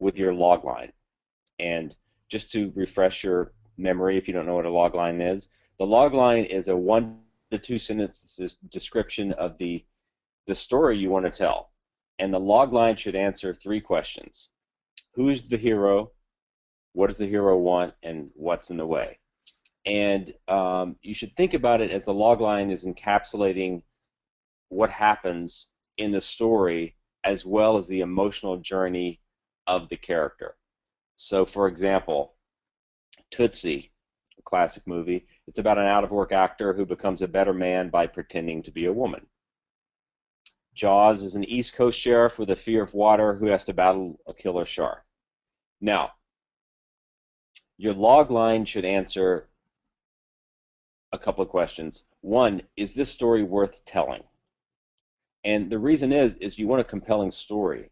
with your logline. And just to refresh your memory, if you don't know what a logline is, the logline is a 1 to 2 sentence description of the story you want to tell. And the logline should answer 3 questions. Who is the hero? What does the hero want? And what's in the way? And you should think about it as the logline is encapsulating what happens in the story as well as the emotional journey of the character. So, for example, Tootsie, a classic movie, it's about an out-of-work actor who becomes a better man by pretending to be a woman. Jaws is an East Coast sheriff with a fear of water who has to battle a killer shark. Now, your logline should answer a couple of questions. One, is this story worth telling? And the reason is you want a compelling story.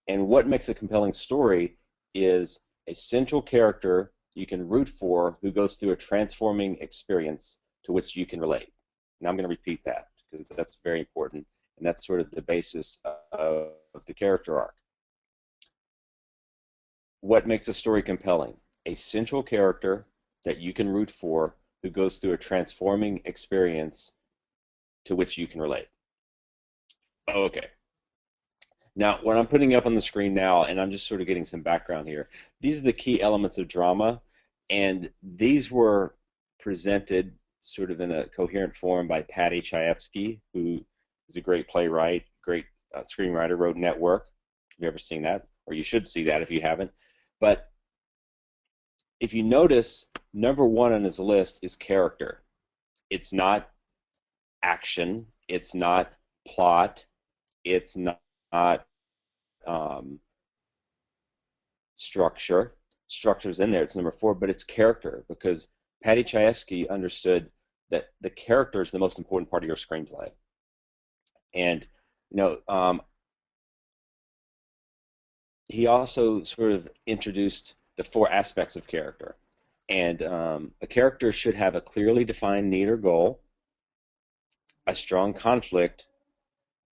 And what makes a compelling story is a central character you can root for who goes through a transforming experience to which you can relate. Now I'm going to repeat that because that's very important, and that's sort of the basis of the character arc. What makes a story compelling? A central character that you can root for who goes through a transforming experience to which you can relate. Okay. Now, what I'm putting up on the screen now, and I'm just sort of getting some background here, these are the key elements of drama, and these were presented sort of in a coherent form by Patty Chayefsky, who is a great playwright, great screenwriter, wrote Network. Have you ever seen that? Or you should see that if you haven't. But if you notice, number 1 on his list is character. It's not action. It's not plot. It's not structure. Structure's in there. It's number 4, but it's character, because Patty Chayefsky understood that the character is the most important part of your screenplay. And he also sort of introduced the 4 aspects of character. And a character should have a clearly defined need or goal, a strong conflict,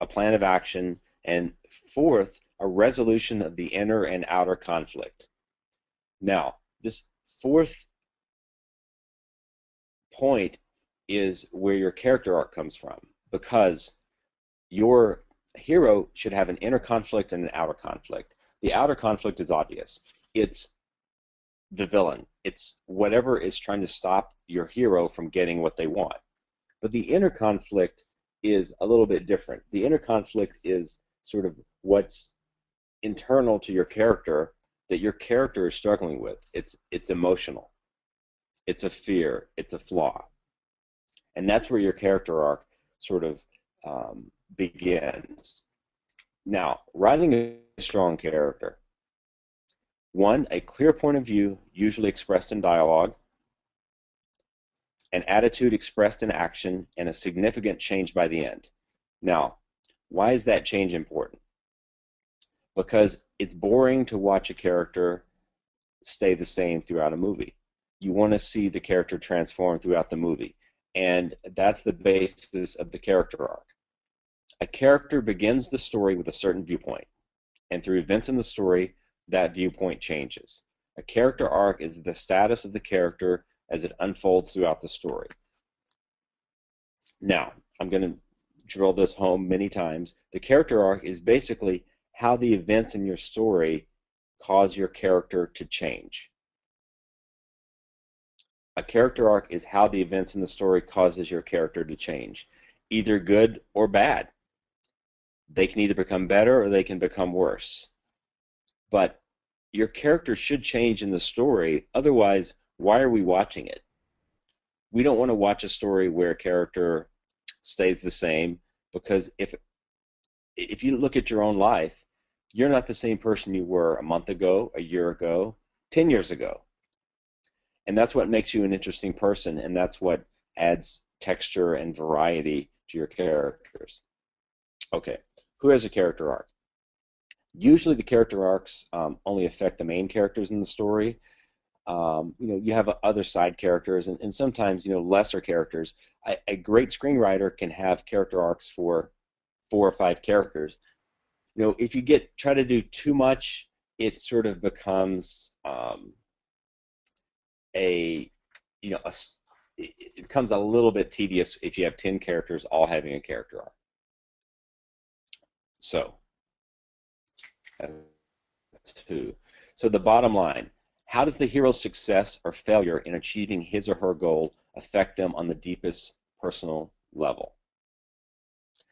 a plan of action, and 4th, a resolution of the inner and outer conflict. Now, this 4th point is where your character arc comes from, because your hero should have an inner conflict and an outer conflict. The outer conflict is obvious. It's the villain. It's whatever is trying to stop your hero from getting what they want. But the inner conflict is a little bit different. The inner conflict is sort of what's internal to your character that your character is struggling with. It's emotional. It's a fear. It's a flaw. And that's where your character arc sort of begins. Now, writing a strong character. 1, a clear point of view, usually expressed in dialogue, an attitude expressed in action, and a significant change by the end. Now, why is that change important? Because it's boring to watch a character stay the same throughout a movie. You want to see the character transform throughout the movie, and that's the basis of the character arc. A character begins the story with a certain viewpoint, and through events in the story, that viewpoint changes. A character arc is the status of the character as it unfolds throughout the story. Now, I'm going to drill this home many times. The character arc is basically how the events in your story cause your character to change. A character arc is how the events in the story causes your character to change, either good or bad. They can either become better or they can become worse. But your character should change in the story, otherwise, why are we watching it? We don't want to watch a story where a character stays the same, because if you look at your own life, you're not the same person you were a month ago, a year ago, 10 years ago. And that's what makes you an interesting person, and that's what adds texture and variety to your characters. Okay, who has a character arc? Usually the character arcs only affect the main characters in the story. You have other side characters and sometimes lesser characters. A great screenwriter can have character arcs for 4 or 5 characters. If you try to do too much it sort of becomes a you know a, it becomes a little bit tedious if you have 10 characters all having a character arc. So that's two. So the bottom line, how does the hero's success or failure in achieving his or her goal affect them on the deepest personal level?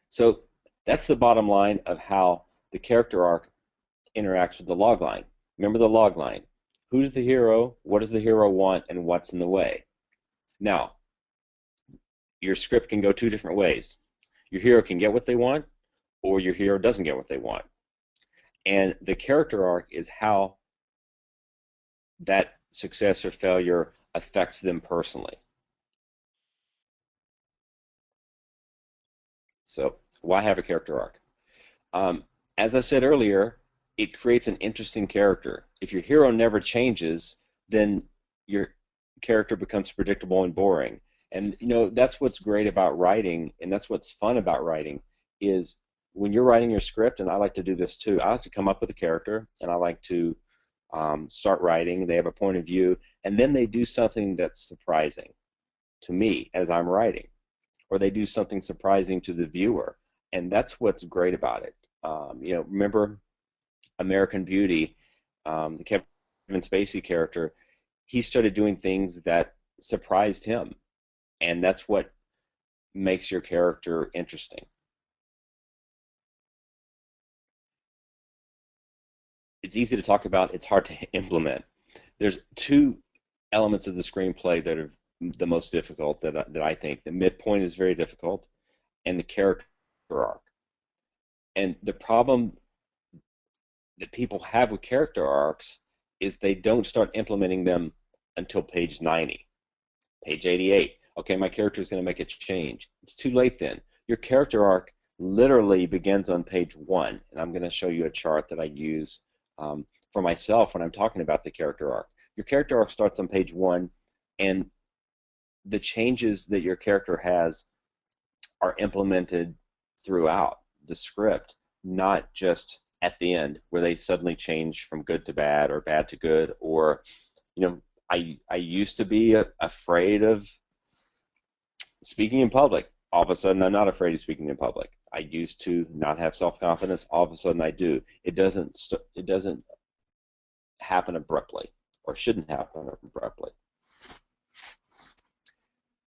So that's the bottom line of how the character arc interacts with the log line. Remember the log line. Who's the hero? What does the hero want? And what's in the way? Now, your script can go two different ways. Your hero can get what they want, or your hero doesn't get what they want. And the character arc is how that success or failure affects them personally. So why have a character arc? As I said earlier, it creates an interesting character. If your hero never changes, then your character becomes predictable and boring. And that's what's great about writing, and that's what's fun about writing, is when you're writing your script, and I like to do this too, I like to come up with a character, and I like to start writing. They have a point of view, and then they do something that's surprising to me as I'm writing, or they do something surprising to the viewer, and that's what's great about it. Remember American Beauty, the Kevin Spacey character, he started doing things that surprised him, and that's what makes your character interesting. It's easy to talk about, it's hard to implement. There's two elements of the screenplay that are the most difficult that I think. The midpoint is very difficult, and the character arc. And the problem that people have with character arcs is they don't start implementing them until page 90, page 88. Okay, my character is going to make a change. It's too late then. Your character arc literally begins on page 1, and I'm going to show you a chart that I use for myself when I'm talking about the character arc. Your character arc starts on page 1, and the changes that your character has are implemented throughout the script, not just at the end where they suddenly change from good to bad or bad to good. Or I used to be afraid of speaking in public. All of a sudden I'm not afraid of speaking in public. I used to not have self-confidence. All of a sudden I do. It doesn't happen abruptly, or shouldn't happen abruptly.